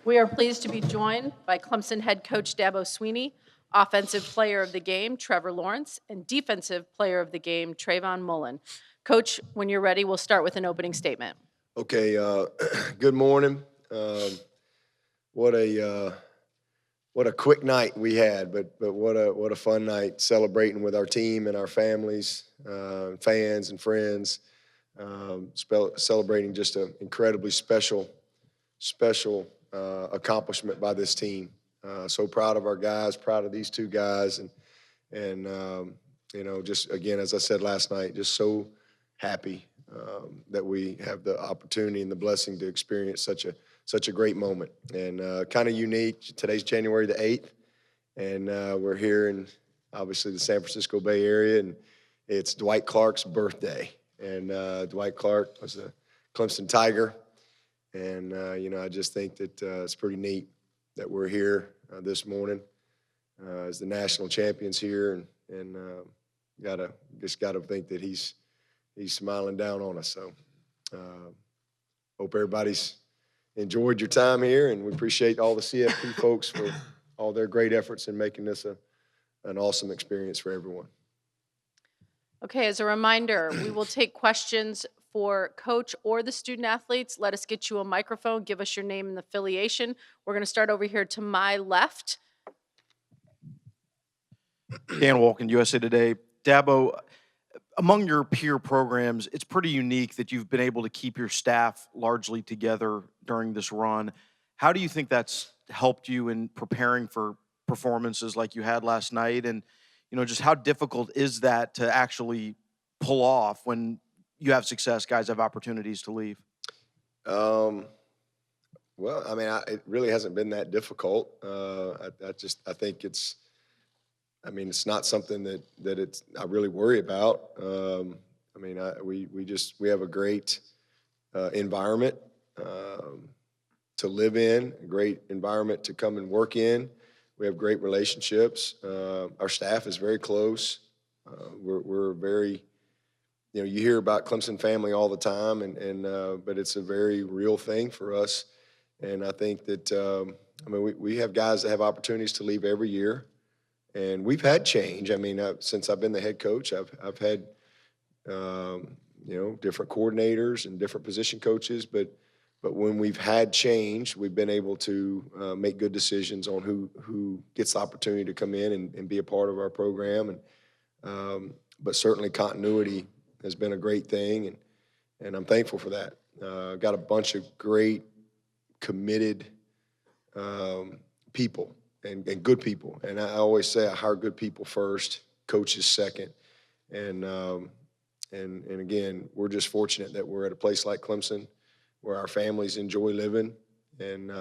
We are pleased to be joined by Clemson head coach Dabo Swinney, offensive player of the game Trevor Lawrence, and defensive player of the game Trayvon Mullens. Coach, when you're ready, we'll start with an opening statement. Okay, good morning. What a quick night we had, but what a fun night celebrating with our team and our families, fans and friends, celebrating just an incredibly special accomplishment by this team. So proud of our guys, proud of these two guys, and you know, just again, as I said last night, just so happy that we have the opportunity and the blessing to experience such a great moment, and kind of unique. Today's January the 8th, and we're here in obviously the San Francisco Bay Area, and it's Dwight Clark's birthday. And Dwight Clark was a Clemson Tiger, and you know, I just think that it's pretty neat that we're here this morning as the national champions here, and gotta think that he's smiling down on us. So hope everybody's enjoyed your time here, and we appreciate all the CFP folks for all their great efforts in making this an awesome experience for everyone. Okay, as a reminder, we will take questions for coach or the student athletes. Let us get you a microphone. Give us your name and affiliation. We're going to start over here to my left. Dan Wolkin, USA Today. Dabo, among your peer programs, it's pretty unique that you've been able to keep your staff largely together during this run. How do you think that's helped you in preparing for performances like you had last night? And, you know, just how difficult is that to actually pull off when you have success, guys have opportunities to leave? Well, I mean, it really hasn't been that difficult. I think it's not something that I really worry about. I mean, we have a great environment to live in, a great environment to come and work in. We have great relationships. Our staff is very close. We're very, you know, you hear about Clemson family all the time, but it's a very real thing for us. And I think that, I mean, we have guys that have opportunities to leave every year. And we've had change. I mean, since I've been the head coach, I've had, you know, different coordinators and different position coaches. But when we've had change, we've been able to make good decisions on who gets the opportunity to come in and be a part of our program. And but certainly continuity has been a great thing, and I'm thankful for that. Got a bunch of great, committed people. And good people, and I always say I hire good people first, coaches second, and again, we're just fortunate that we're at a place like Clemson where our families enjoy living, and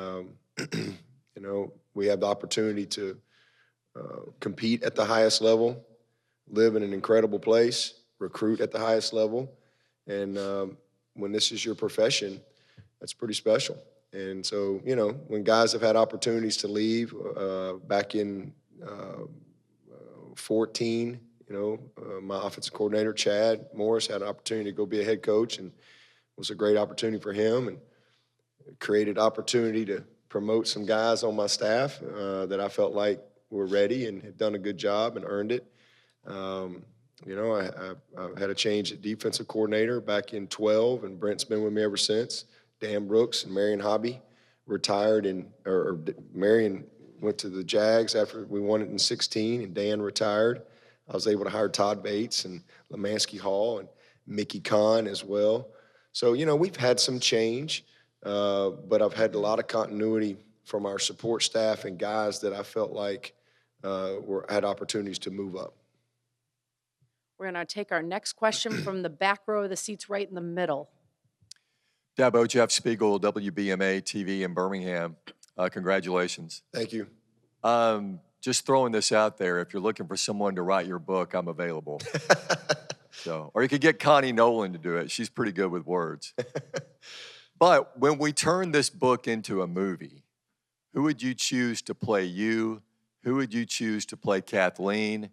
you know, we have the opportunity to compete at the highest level, live in an incredible place, recruit at the highest level, and when this is your profession, that's pretty special. And so, you know, when guys have had opportunities to leave, back in 14, you know, my offensive coordinator, Chad Morris, had an opportunity to go be a head coach, and it was a great opportunity for him, and created opportunity to promote some guys on my staff that I felt like were ready and had done a good job and earned it. You know, I had a change at defensive coordinator back in 12, and Brent's been with me ever since. Dan Brooks and Marion Hobby retired, or Marion went to the Jags after we won it in 16, and Dan retired. I was able to hire Todd Bates and Lemansky Hall and Mickey Kahn as well. So, you know, we've had some change, but I've had a lot of continuity from our support staff and guys that I felt like had opportunities to move up. We're going to take our next question from the back row of the seats right in the middle. Dabo, Jeff Spiegel, WBMA TV in Birmingham. Congratulations. Thank you. Just throwing this out there, if you're looking for someone to write your book, I'm available. Or you could get Connie Nolan to do it. She's pretty good with words. But when we turn this book into a movie, who would you choose to play you? Who would you choose to play Kathleen?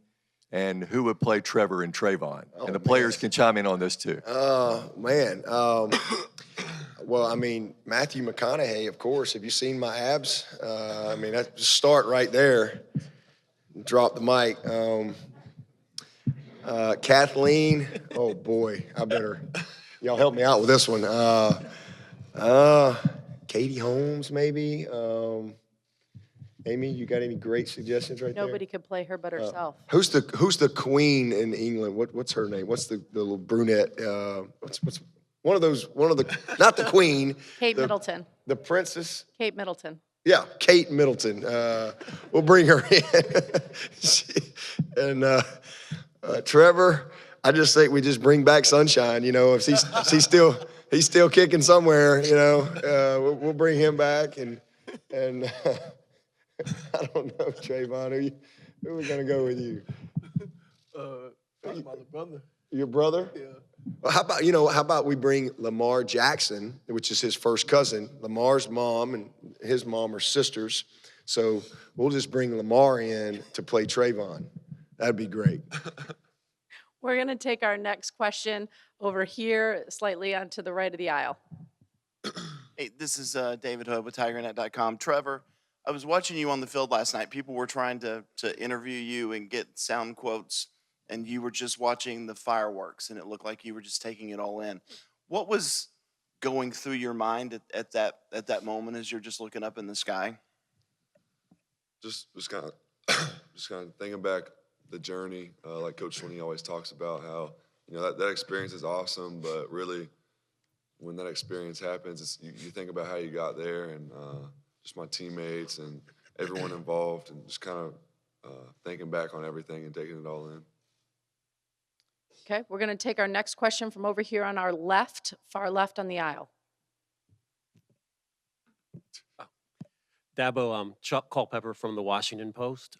And who would play Trevor and Trayvon? And the players can chime in on this too. Man. Well, I mean, Matthew McConaughey, of course. Have you seen my abs? I mean, that just start right there. Drop the mic. Kathleen, oh boy, y'all help me out with this one. Katie Holmes, maybe. Amy, you got any great suggestions right there? Nobody could play her but herself. Who's the queen in England? What's her name? What's the little brunette? What's one of the not the queen. Kate Middleton. The princess. Kate Middleton. Yeah, Kate Middleton. We'll bring her in. And Trevor, I just think we just bring back sunshine. You know, if he's still kicking somewhere. You know, we'll bring him back and I don't know, Trayvon. Who are we gonna go with you? My brother. Your brother? Yeah. Well, how about we bring Lamar Jackson, which is his first cousin. Lamar's mom and his mom are sisters. So we'll just bring Lamar in to play Trayvon. That'd be great. We're going to take our next question over here, slightly onto the right of the aisle. Hey, this is David Hood with TigerNet.com. Trevor, I was watching you on the field last night. People were trying to interview you and get sound quotes, and you were just watching the fireworks, and it looked like you were just taking it all in. What was going through your mind at that moment as you're just looking up in the sky? Just kind of thinking back the journey, like Coach Swinney always talks about how, you know, that experience is awesome, but really when that experience happens, you think about how you got there and just my teammates and everyone involved and just kind of thinking back on everything and taking it all in. Okay, we're going to take our next question from over here on our left, far left on the aisle. Dabo, Chuck Culpepper from the Washington Post.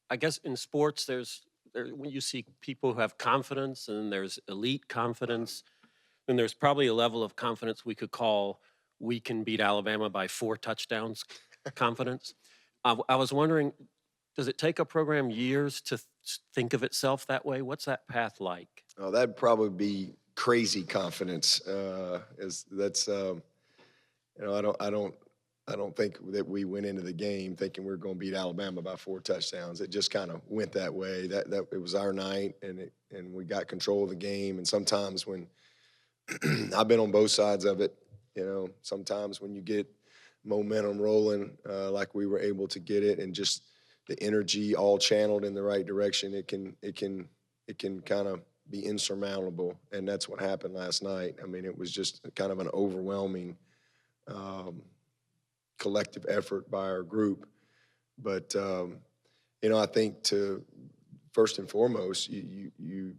I guess in sports, when you see people who have confidence and there's elite confidence, then there's probably a level of confidence we could call we can beat Alabama by 4 touchdowns confidence. I was wondering, does it take a program years to think of itself that way? What's that path like? Oh, that'd probably be crazy confidence. I don't think that we went into the game thinking we were going to beat Alabama by 4 touchdowns. It just kind of went that way. That it was our night, and we got control of the game. And sometimes when I've been on both sides of it, you know, sometimes when you get momentum rolling, like we were able to get it, and just the energy all channeled in the right direction, it can kind of be insurmountable. And that's what happened last night. I mean, it was just kind of an overwhelming collective effort by our group. But you know, I think first and foremost, you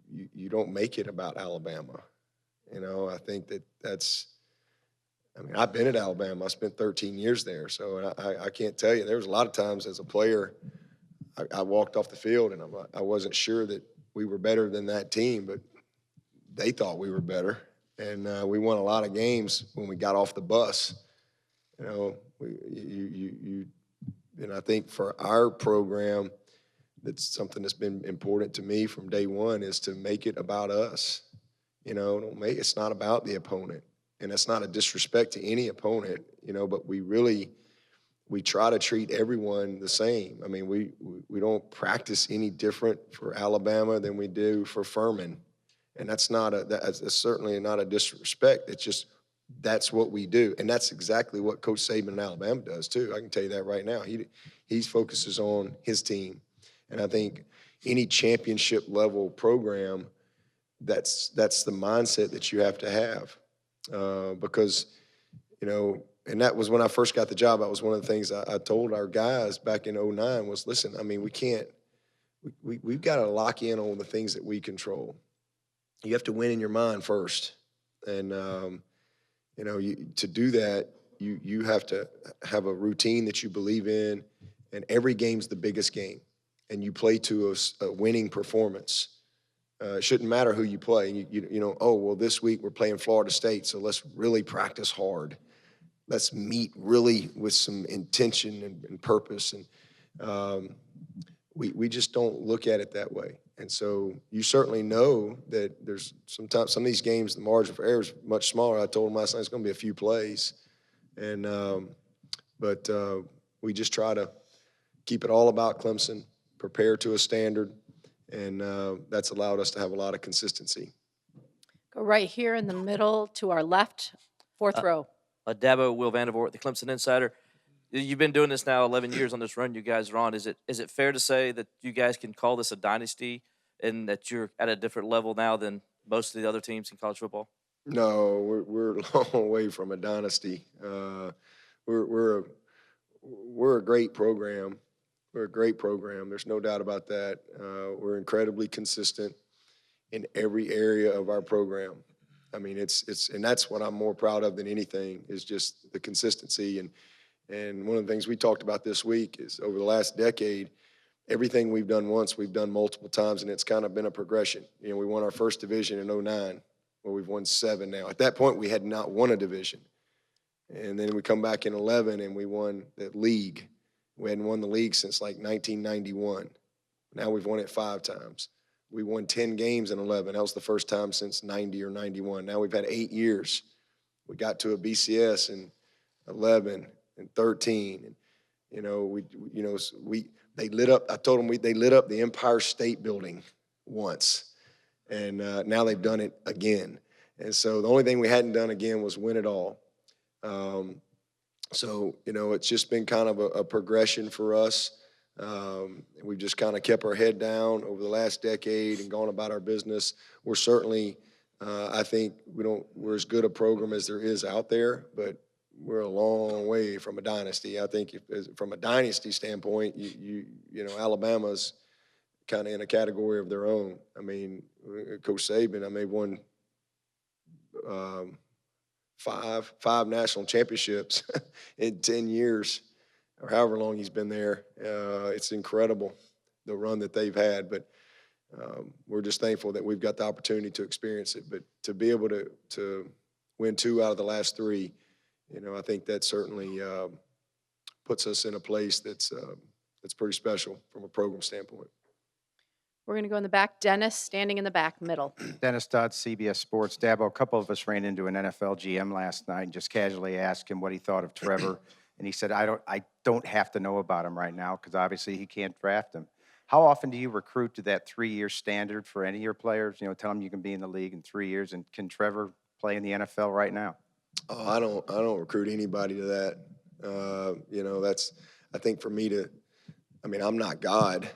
don't make it about Alabama. You know, I think I mean, I've been at Alabama. I spent 13 years there, so I can't tell you. There was a lot of times as a player, I walked off the field and I wasn't sure that we were better than that team, but they thought we were better, and we won a lot of games when we got off the bus. You know, and I think for our program, that's something that's been important to me from day one, is to make it about us. You know, it's not about the opponent, and that's not a disrespect to any opponent. You know, but we try to treat everyone the same. I mean, we don't practice any different for Alabama than we do for Furman, and that's certainly not a disrespect. It's just that's what we do, and that's exactly what Coach Saban in Alabama does too. I can tell you that right now. He focuses on his team, and I think any championship level program, that's the mindset that you have to have, because you know. And that was when I first got the job. That was one of the things I told our guys back in 2009 was, listen, I mean, we've got to lock in on the things that we control. You have to win in your mind first. And, you know, to do that, you have to have a routine that you believe in, and every game's the biggest game. And you play to a winning performance. It shouldn't matter who you play. You know, oh, well, this week we're playing Florida State, so let's really practice hard. Let's meet really with some intention and purpose. And we just don't look at it that way. And so you certainly know that there's sometimes some of these games, the margin for error is much smaller. I told them last night it's going to be a few plays. But we just try to keep it all about Clemson, prepare to a standard, and that's allowed us to have a lot of consistency. Go right here in the middle to our left, fourth row. Dabo, Will Vandervoort, the Clemson Insider. You've been doing this now 11 years on this run you guys are on. Is it fair to say that you guys can call this a dynasty and that you're at a different level now than most of the other teams in college football? No, we're a long way from a dynasty. We're a great program. We're a great program. There's no doubt about that. We're incredibly consistent in every area of our program. I mean, and that's what I'm more proud of than anything is just the consistency. And one of the things we talked about this week is over the last decade, everything we've done once, we've done multiple times, and it's kind of been a progression. You know, we won our first division in 2009. Well, we've won 7 now. At that point, we had not won a division. And then we come back in 11 and we won the league. We hadn't won the league since like 1991. Now we've won it 5 times. We won 10 games in 11. That was the first time since 90 or 91. Now we've had 8 years. We got to a BCS in 11 and 13. And, they lit up, I told them they lit up the Empire State Building once. And now they've done it again. And so the only thing we hadn't done again was win it all. It's just been kind of a progression for us. We've just kind of kept our head down over the last decade and gone about our business. We're certainly, I think we're as good a program as there is out there, but we're a long way from a dynasty. I think from a dynasty standpoint, Alabama's kind of in a category of their own. I mean, Coach Saban, won 5 national championships in 10 years or however long he's been there. It's incredible, the run that they've had, but we're just thankful that we've got the opportunity to experience it. But to be able to win 2 out of the last 3, I think that certainly puts us in a place that's pretty special from a program standpoint. We're going to go in the back. Dennis, standing in the back, middle. Dennis Dodd, CBS Sports. Dabo, a couple of us ran into an NFL GM last night and just casually asked him what he thought of Trevor. And he said, I don't have to know about him right now because obviously he can't draft him. How often do you recruit to that 3-year standard for any of your players? Tell them you can be in the league in 3 years. And can Trevor play in the NFL right now? Oh, I don't recruit anybody to that. That's, I think for me I'm not God.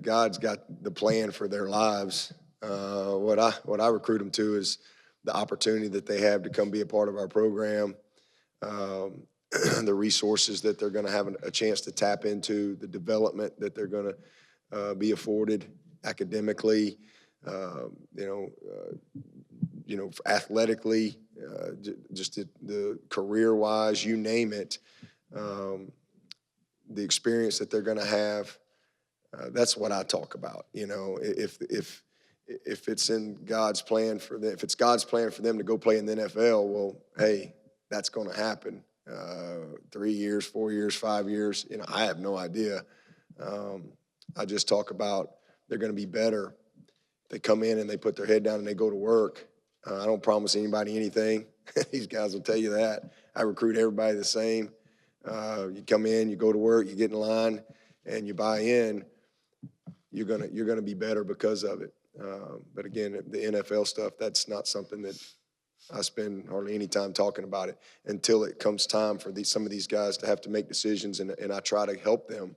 God's got the plan for their lives. What I recruit them to is the opportunity that they have to come be a part of our program, the resources that they're going to have a chance to tap into, the development that they're going to be afforded academically, athletically, just the career-wise, you name it. The experience that they're going to have, that's what I talk about. If it's in God's plan for them, if it's God's plan for them to go play in the NFL, well, hey, that's going to happen. 3 years, 4 years, 5 years, I have no idea. I just talk about they're going to be better. They come in and they put their head down and they go to work. I don't promise anybody anything. These guys will tell you that. I recruit everybody the same. You come in, you go to work, you get in line, and you buy in. You're gonna be better because of it. But again, the NFL stuff, that's not something that I spend hardly any time talking about it until it comes time for some of these guys to have to make decisions, and I try to help them,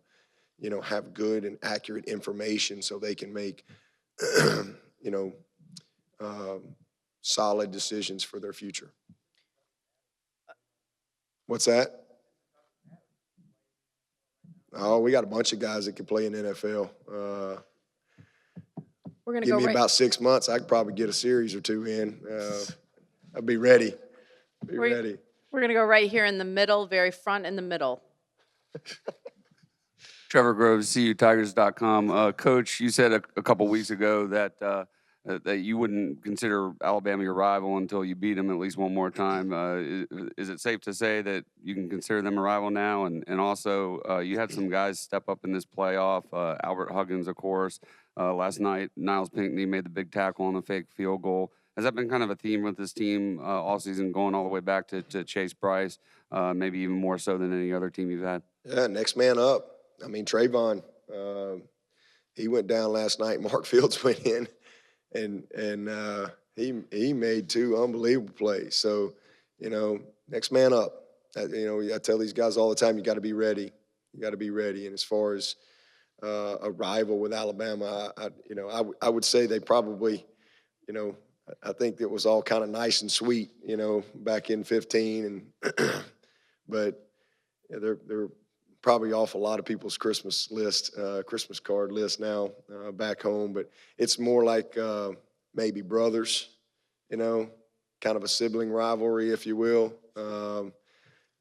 have good and accurate information so they can make, solid decisions for their future. What's that? Oh, we got a bunch of guys that can play in the NFL. We're going to Give go me right. about 6 months, I could probably get a series or 2 in. I'll be ready. Ready. We're going to go right here in the middle, very front in the middle. Trevor Groves, CUTigers.com. Coach, you said a couple weeks ago that that you wouldn't consider Alabama your rival until you beat them at least one more time. Is it safe to say that you can consider them a rival now? And also, you had some guys step up in this playoff. Albert Huggins, of course. Last night, Niles Pinckney made the big tackle on the fake field goal. Has that been kind of a theme with this team all season, going all the way back to Chase Bryce, maybe even more so than any other team you've had? Yeah, next man up. I mean, Trayvon, he went down last night. Mark Fields went in, and he made 2 unbelievable plays. So, next man up. I tell these guys all the time, you got to be ready. You got to be ready. And as far as a rival with Alabama, I would say they probably, I think it was all kind of nice and sweet, back in 15, and but they're probably off a lot of people's Christmas card list now back home. But it's more like maybe brothers, kind of a sibling rivalry, if you will.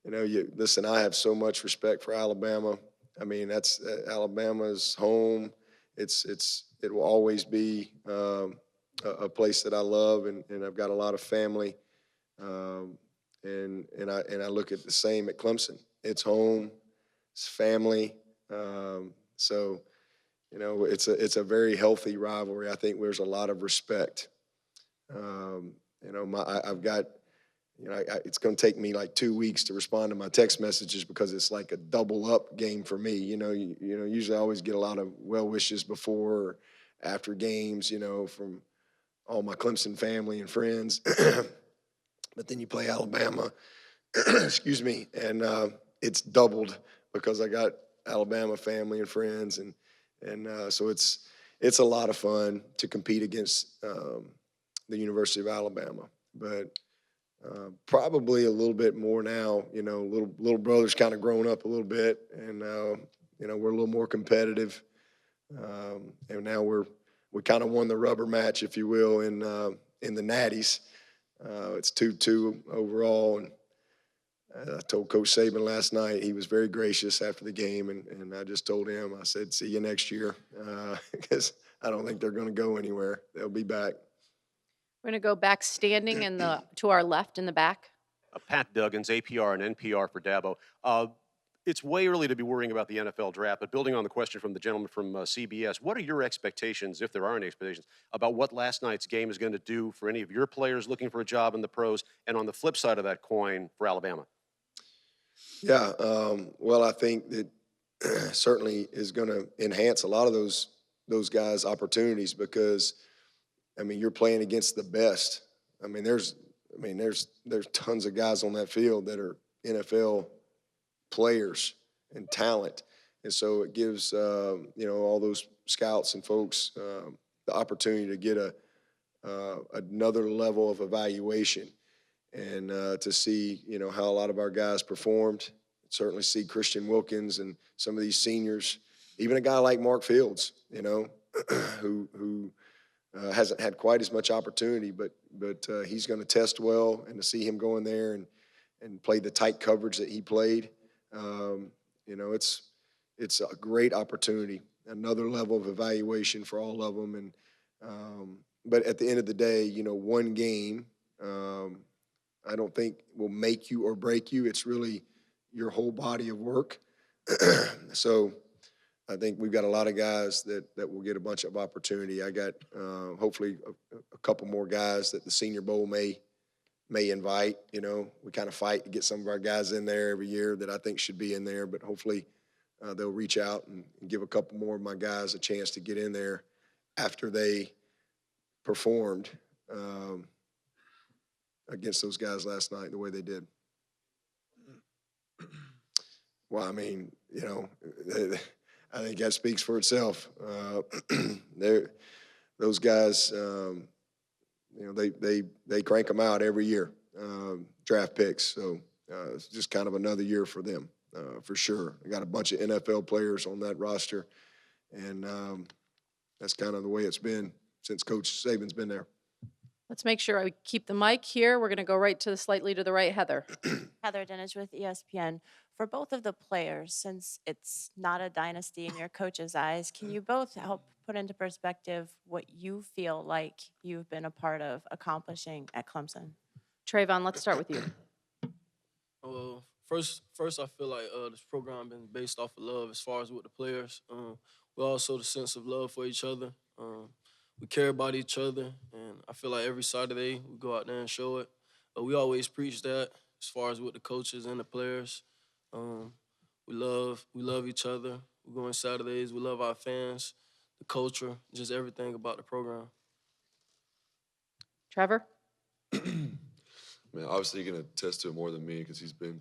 Listen, I have so much respect for Alabama. I mean, that's Alabama's home. It will always be a place that I love, and I've got a lot of family. And I look at the same at Clemson. It's home, it's family. So, it's a very healthy rivalry. I think there's a lot of respect. I've got. It's going to take me like 2 weeks to respond to my text messages because it's like a double up game for me. Usually I always get a lot of well wishes before or after games, from all my Clemson family and friends. But then you play Alabama, excuse me, and it's doubled because I got Alabama family and friends, and so it's a lot of fun to compete against the University of Alabama, but. Probably a little bit more now, little brother's kind of grown up a little bit, and we're a little more competitive, and now we kind of won the rubber match, if you will, in the Natties. It's 2-2 overall, and I told Coach Saban last night. He was very gracious after the game, and I just told him, I said, see you next year, because I don't think they're going to go anywhere. They'll be back. We're going to go back standing to our left in the back. Pat Duggins, APR and NPR for Dabo. It's way early to be worrying about the NFL draft, but building on the question from the gentleman from CBS, what are your expectations, if there are any expectations, about what last night's game is going to do for any of your players looking for a job in the pros, and on the flip side of that coin for Alabama? Yeah, well, I think that certainly is going to enhance a lot of those guys' opportunities because – you're playing against the best. There's tons of guys on that field that are NFL players and talent, and so it gives all those scouts and folks the opportunity to get another level of evaluation and to see how a lot of our guys performed. Certainly see Christian Wilkins and some of these seniors, even a guy like Mark Fields, who hasn't had quite as much opportunity, but he's going to test well, and to see him go in there and play the tight coverage that he played, it's a great opportunity, another level of evaluation for all of them. And but at the end of the day, one game, I don't think will make you or break you. It's really your whole body of work. So I think we've got a lot of guys that will get a bunch of opportunity. I got hopefully a couple more guys that the Senior Bowl may invite. We kind of fight to get some of our guys in there every year that I think should be in there, but hopefully they'll reach out and give a couple more of my guys a chance to get in there after they performed against those guys last night the way they did. Well, I think that speaks for itself. Those guys, they crank them out every year, draft picks. So it's just kind of another year for them, for sure. I got a bunch of NFL players on that roster, and that's kind of the way it's been since Coach Saban's been there. Let's make sure I keep the mic here. We're going to go slightly to the right, Heather. Heather Dinich with ESPN. For both of the players, since it's not a dynasty in your coach's eyes, can you both help put into perspective what you feel like you've been a part of accomplishing at Clemson? Trayvon, let's start with you. First, I feel like this program been based off of love as far as with the players. But also the sense of love for each other. We care about each other, and I feel like every Saturday we go out there and show it. We always preach that as far as with the coaches and the players. We love each other. We go on Saturdays. We love our fans, the culture, just everything about the program. Trevor? Man, obviously you can attest to it more than me because he's been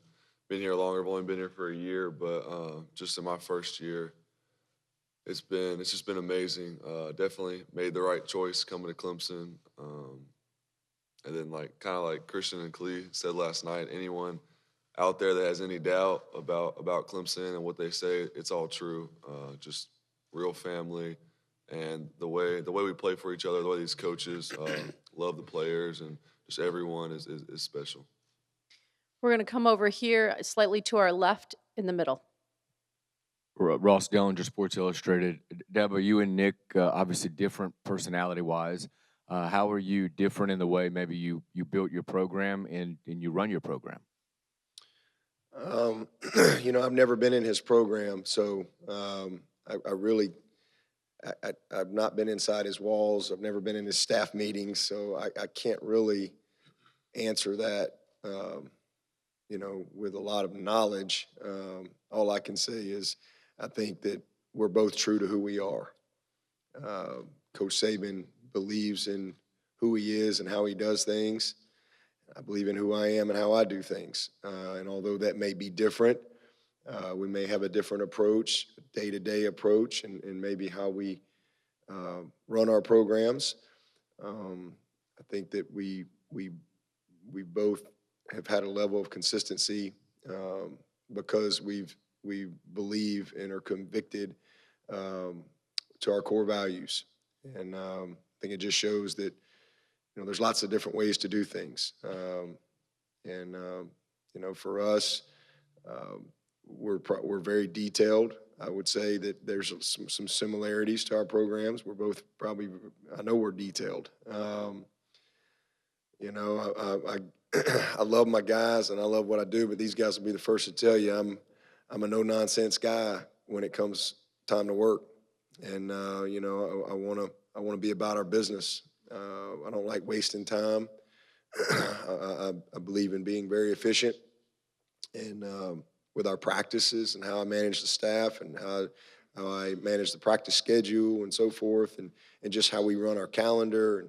here longer. I've only been here for a year, but just in my first year, it's just been amazing. Definitely made the right choice coming to Clemson. And then kind of like Christian and Klee said last night, anyone out there that has any doubt about Clemson and what they say, it's all true. Just real family, and the way we play for each other, the way these coaches love the players, and just everyone is special. We're going to come over here slightly to our left in the middle. Ross Dellinger, Sports Illustrated. Dabo, you and Nick, obviously different personality-wise. How are you different in the way maybe you built your program and you run your program? I've never been in his program, so I've not been inside his walls. I've never been in his staff meetings, so I can't really answer that, with a lot of knowledge. All I can say is I think that we're both true to who we are. Coach Saban believes in who he is and how he does things. I believe in who I am and how I do things. And although that may be different, we may have a different approach, day-to-day approach, and maybe how we run our programs. I think that we both have had a level of consistency because we believe and are convicted to our core values. And I think it just shows that there's lots of different ways to do things. For us, we're very detailed. I would say that there's some similarities to our programs. We're both I know we're detailed. I love my guys and I love what I do, but these guys will be the first to tell you I'm a no-nonsense guy when it comes time to work. And, I want to be about our business. I don't like wasting time. I believe in being very efficient and with our practices and how I manage the staff and how I manage the practice schedule and so forth, and just how we run our calendar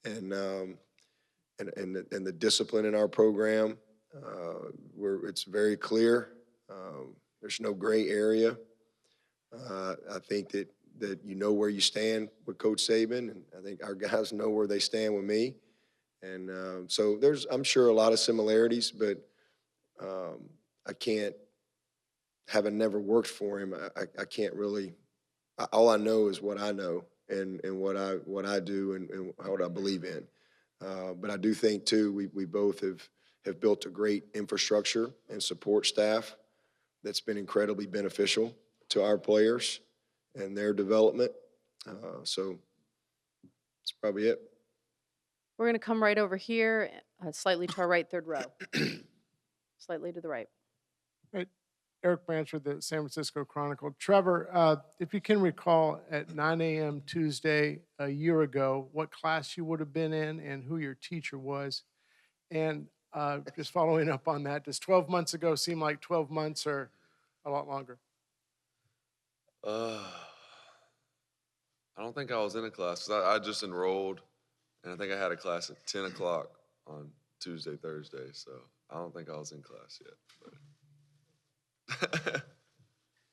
and the discipline in our program. Where it's very clear. There's no gray area. I think that you know where you stand with Coach Saban, and I think our guys know where they stand with me. And so there's, I'm sure, a lot of similarities, but I can't, having never worked for him, I can't really, all I know is what I know and what I do and what I believe in. But I do think, too, we both have built a great infrastructure and support staff that's been incredibly beneficial to our players and their development. So that's probably it. We're going to come right over here, slightly to our right, third row. Slightly to the right. Right. Eric Branchford, the San Francisco Chronicle. Trevor, if you can recall, at 9 a.m. Tuesday a year ago, what class you would have been in and who your teacher was. And just following up on that, does 12 months ago seem like 12 months or a lot longer? I don't think I was in a class, 'cause I just enrolled, and I think I had a class at 10 o'clock on Tuesday, Thursday, so I don't think I was in class yet.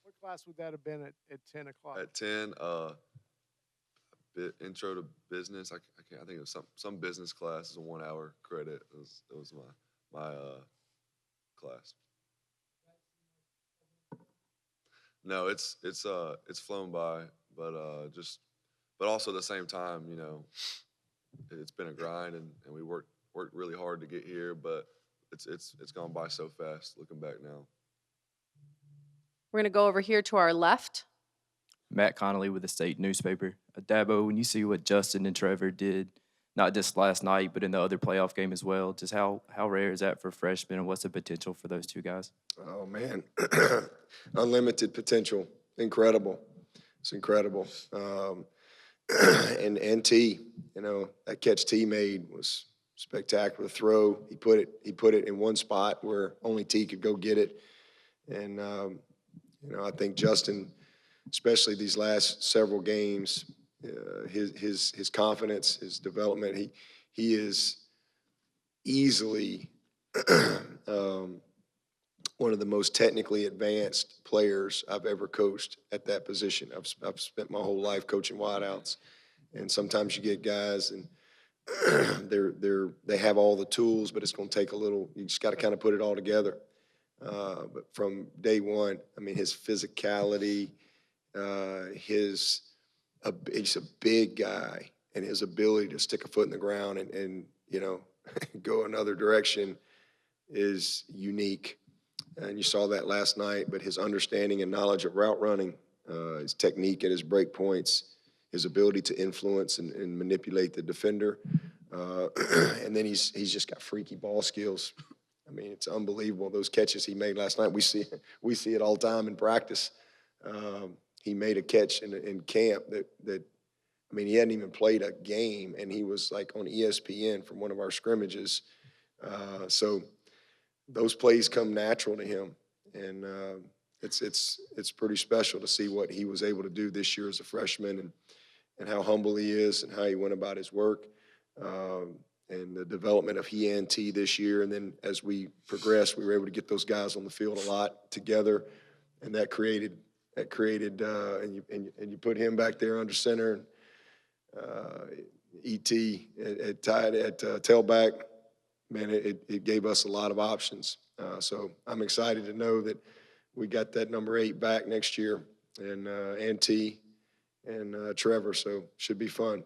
What class would that have been at 10 o'clock? At 10, intro to business. I think it was some business class. It was a 1 hour credit. It was my class. No, it's flown by, but also at the same time, it's been a grind, and we worked really hard to get here, but it's gone by so fast looking back now. We're going to go over here to our left. Matt Connolly with the State newspaper. Dabo, when you see what Justin and Trevor did, not just last night, but in the other playoff game as well, just how rare is that for freshmen, and what's the potential for those two guys? Oh, man. Unlimited potential. Incredible. It's incredible. And T, that catch T made was spectacular throw. He put it in one spot where only T could go get it. And, I think Justin, especially these last several games, his confidence, his development, he is easily one of the most technically advanced players I've ever coached at that position. I've spent my whole life coaching wideouts, and sometimes you get guys and they have all the tools, but it's going to take a little. You just got to kind of put it all together. But from day one, I mean, his physicality, he's a big guy, and his ability to stick a foot in the ground and go another direction is unique. And you saw that last night, but his understanding and knowledge of route running, his technique at his break points, his ability to influence and manipulate the defender. And then he's just got freaky ball skills. I mean, it's unbelievable. Those catches he made last night, we see it all the time in practice. He made a catch in camp that I mean, he hadn't even played a game, and he was like on ESPN from one of our scrimmages. So those plays come natural to him, and it's pretty special to see what he was able to do this year as a freshman, and how humble he is, and how he went about his work, and the development of he and T this year. And then as we progressed, we were able to get those guys on the field a lot together, and that created and you put him back there under center, and ET at tailback. Man, it gave us a lot of options. So I'm excited to know that we got that number 8 back next year, and T and Trevor. So should be fun.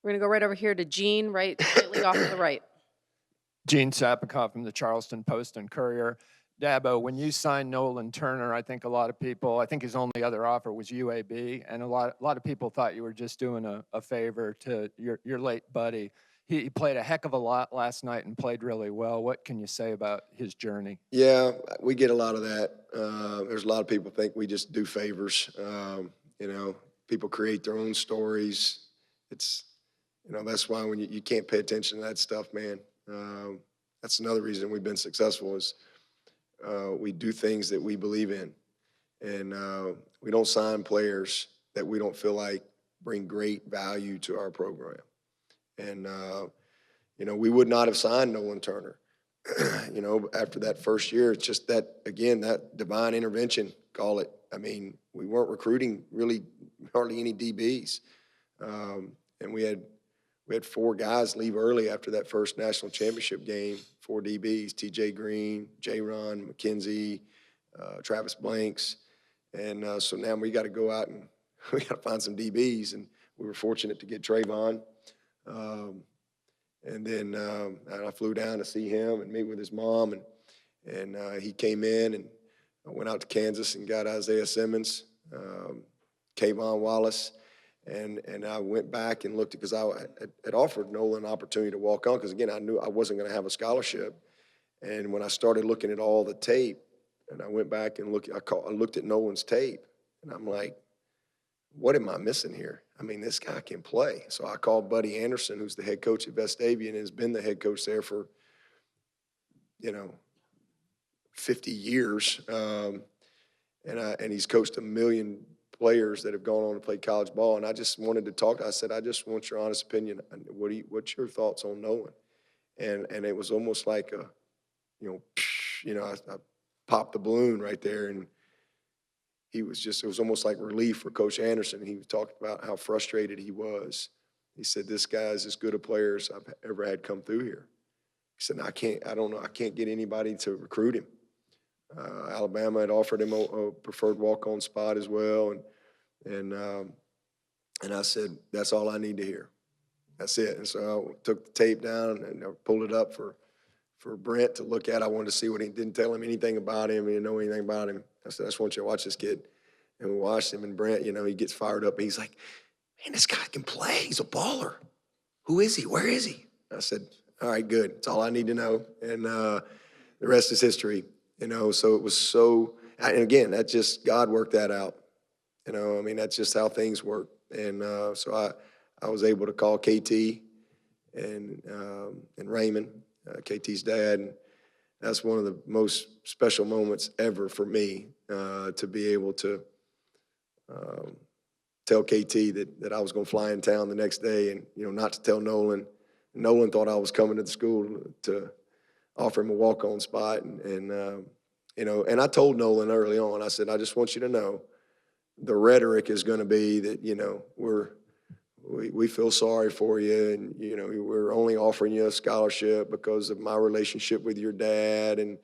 We're going to go right over here to Gene, right, slightly off to the right. Gene Sapikoff from the Charleston Post and Courier. Dabo, when you signed Nolan Turner, I think his only other offer was UAB, and a lot of people thought you were just doing a favor to your late buddy. He played a heck of a lot last night and played really well. What can you say about his journey? Yeah, we get a lot of that. There's a lot of people think we just do favors. People create their own stories. It's, that's why when you can't pay attention to that stuff, man. That's another reason we've been successful is we do things that we believe in. And we don't sign players that we don't feel like bring great value to our program. And, we would not have signed Nolan Turner, after that first year. It's just that, again, that divine intervention, call it. I mean, we weren't recruiting really hardly any DBs. And we had 4 guys leave early after that first national championship game, 4 DBs, TJ Green, J-Ron, McKenzie, Travis Blanks. And so now we got to go out and we got to find some DBs. And we were fortunate to get Trayvon. And then I flew down to see him and meet with his mom, and he came in, and I went out to Kansas and got Isaiah Simmons, Kayvon Wallace, and I went back and looked because I had offered Nolan an opportunity to walk on because, again, I knew I wasn't going to have a scholarship. And when I started looking at all the tape, and I went back and I looked at Nolan's tape, and I'm like, what am I missing here? I mean, this guy can play. So I called Buddy Anderson, who's the head coach at Vestavia and has been the head coach there for, 50 years. And he's coached 1 million players that have gone on to play college ball. And I just wanted to talk. I said, I just want your honest opinion. What's your thoughts on Nolan? And it was almost like I popped the balloon right there, and it was almost like relief for Coach Anderson. He talked about how frustrated he was. He said, this guy is as good a player as I've ever had come through here. He said, I can't get anybody to recruit him. Alabama had offered him a preferred walk-on spot as well. And I said, that's all I need to hear. That's it. And so I took the tape down and I pulled it up for Brent to look at. I wanted to see what he didn't tell him anything about him. He didn't know anything about him. I said, I just want you to watch this kid. And we watched him, and Brent, he gets fired up. He's like, man, this guy can play. He's a baller. Who is he? Where is he? I said, all right, good. That's all I need to know. And the rest is history, So it was so, and again, that just, God worked that out. That's just how things work. And so I was able to call KT and Raymond, KT's dad, and that's one of the most special moments ever for me, to be able to tell KT that I was going to fly in town the next day, and not to tell Nolan. Nolan thought I was coming to the school to offer him a walk-on spot, and I told Nolan early on. I said, I just want you to know, the rhetoric is going to be that we feel sorry for you, and we're only offering you a scholarship because of my relationship with your dad, and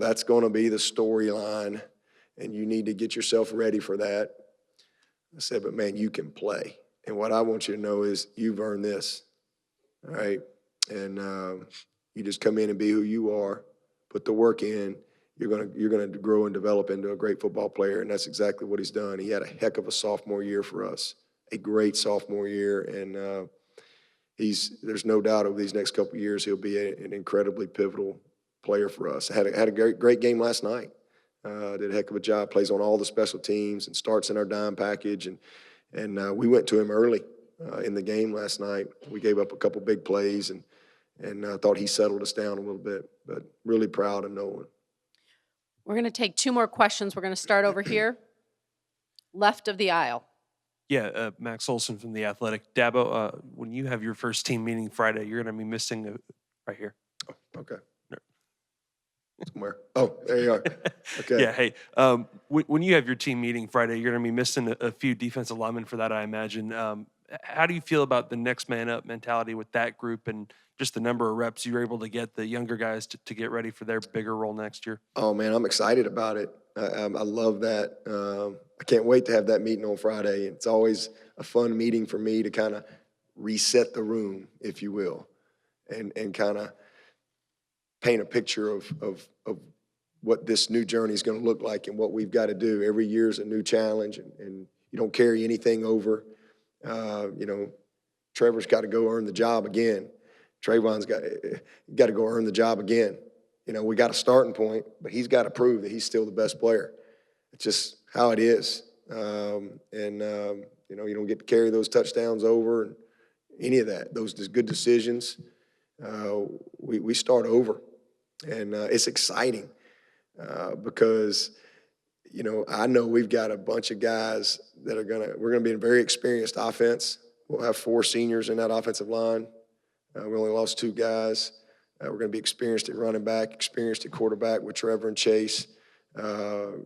that's going to be the storyline, and you need to get yourself ready for that. I said, but man, you can play, and what I want you to know is you've earned this, all right? And you just come in and be who you are, put the work in. You're gonna grow and develop into a great football player, and that's exactly what he's done. He had a heck of a sophomore year for us, a great sophomore year, and there's no doubt over these next couple of years he'll be an incredibly pivotal player for us. Had a great game last night. Did a heck of a job. Plays on all the special teams and starts in our dime package, and we went to him early in the game last night. We gave up a couple big plays, and I thought he settled us down a little bit. But really proud of Nolan. We're going to take 2 more questions. We're going to start over here, left of the aisle. Yeah, Max Olson from The Athletic. Dabo, when you have your first team meeting Friday, you're going to be missing right here. Oh, okay. Somewhere. Oh, there you are. Okay. Yeah, hey, when you have your team meeting Friday, you're going to be missing a few defensive linemen for that, I imagine. How do you feel about the next man up mentality with that group and just the number of reps you're able to get the younger guys to get ready for their bigger role next year? Oh, man, I'm excited about it. I love that. I can't wait to have that meeting on Friday. It's always a fun meeting for me to kind of reset the room, if you will, and kind of paint a picture of what this new journey is going to look like and what we've got to do. Every year is a new challenge, and you don't carry anything over. Trevor's got to go earn the job again. Trayvon's got to go earn the job again. We got a starting point, but he's got to prove that he's still the best player. It's just how it is. You don't get to carry those touchdowns over and any of that. Those good decisions. We start over, and it's exciting because I know we've got a bunch of guys that we're gonna be a very experienced offense. We'll have 4 seniors in that offensive line. We only lost 2 guys. We're going to be experienced at running back, experienced at quarterback with Trevor and Chase,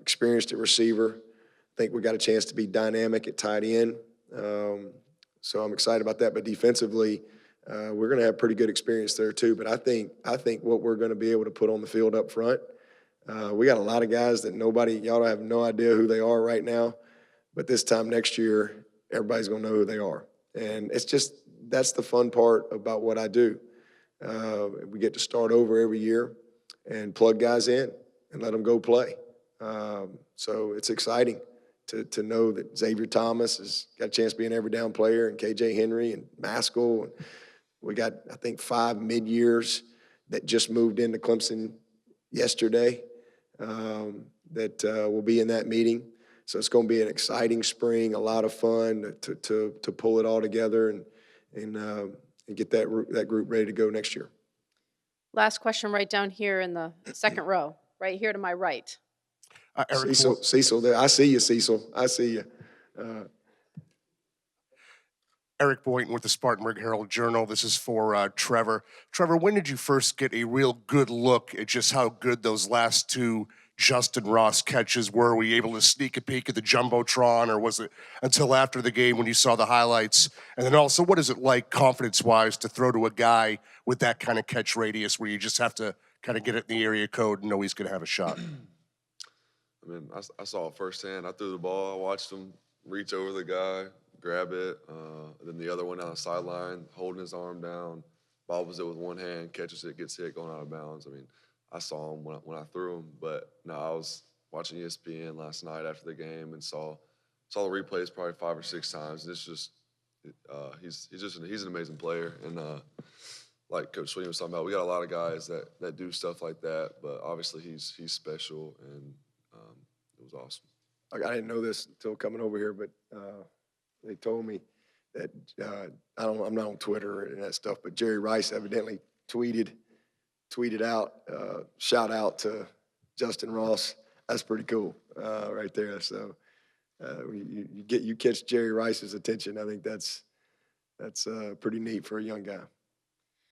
experienced at receiver. I think we got a chance to be dynamic at tight end. So I'm excited about that. But defensively, we're going to have pretty good experience there too. But I think what we're going to be able to put on the field up front, we got a lot of guys that y'all have no idea who they are right now. But this time next year, everybody's going to know who they are. And that's the fun part about what I do. We get to start over every year and plug guys in and let them go play. So it's exciting to know that Xavier Thomas has got a chance to be an every down player, and KJ Henry and Maskell. And we got, I think, 5 mid-years that just moved into Clemson yesterday that will be in that meeting. So it's going to be an exciting spring, a lot of fun to pull it all together and get that group ready to go next year. Last question right down here in the second row, right here to my right. Cecil there. I see you, Cecil. I see you. Eric Boynton with the Spartanburg Herald-Journal. This is for Trevor. Trevor, when did you first get a real good look at just how good those last 2 Justin Ross catches were? Were you able to sneak a peek at the Jumbotron, or was it until after the game when you saw the highlights? And then also, what is it like confidence-wise to throw to a guy with that kind of catch radius where you just have to kind of get it in the area code and know he's going to have a shot? I mean, I saw it firsthand. I threw the ball. I watched him reach over the guy, grab it. Then the other one on the sideline, holding his arm down, bobbles it with one hand, catches it, gets hit, going out of bounds. I mean, I saw him when I threw him, but no, watching ESPN last night after the game and saw the replays probably 5 or 6 times. And it's just he's an amazing player, and like Coach Swinney was talking about, we got a lot of guys that do stuff like that, but obviously he's special, and it was awesome. I didn't know this until coming over here, but they told me that I'm not on Twitter and that stuff, but Jerry Rice evidently tweeted out, shout out to Justin Ross. That's pretty cool, right there. So you catch Jerry Rice's attention. I think that's pretty neat for a young guy.